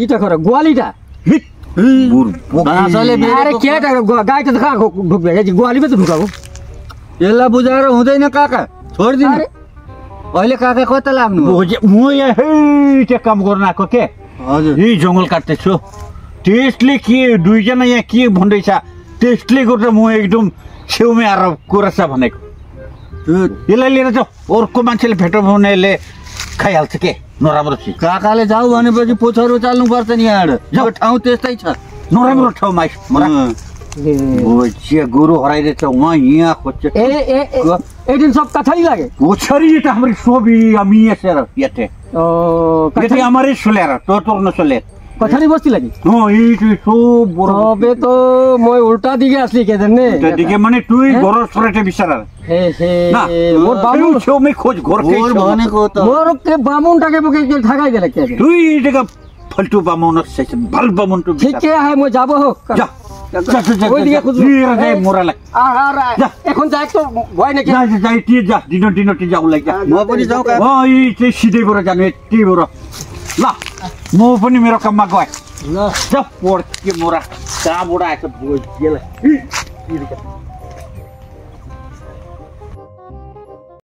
ইটা করে গোয়ালিটা अरे क्या गाय तो कहाँ ढुक गया ग्वाली में तो ढुका यसलाई बुझाएर हुँदैन काका छोडिदिनु अहिले काका कता लाग्नु म यहाँ त्यो काम गर्न आएको के हजुर यही जङ्गल काट्दैछु त्यसले के दुईजना यहाँ के भन्दैछ त्यसले गर्दा म एकदम छेउमै आएर कुरा छ भनेको यसलाई लिएर जाऊ अर्को मान्छेले भेट्यो भनेले खाइहाल्छ के नराम्रो चिज काकाले जाऊ भनेपछि पुछारो चाल्नुपर्छ नि यहाँ यो ठाउँ त्यस्तै छ नराम्रो ठाउँमा गोरु हराइरहेछ उहाँ यहाँ खोज्छ एक दिन सब कथा ही लगे छोरी त हाम्रो सोबी अमी सर येते ये हमारे सुलेर तो न सुलेर कथा नहीं बस्ती लगी हो ये सो अबे तो मैं उल्टा दिखे असली के दने उल्टा दिखे माने तू ही घर छोरेटे बिचारा हे ना मोर बाबू छेउ में खोज घर के भनेको त मोर के बामुन टाके पके के ठगाई देले के तू ही जगह फल्टू बामुन से भल बामुन तू ठीक है मैं जाबो हो जा ওই দিকে খুঁজো মোরালে আর এখন যাই তো ভয় নাকি যাই যা দিন যাও লাগা म पनि जाऊ का ओइ चाहिँ सिधै बर जानु यति बर ल म पनि मेरो काममा गए ल जा पोड के मोरा कहाँबाट आएछ बोझ गेला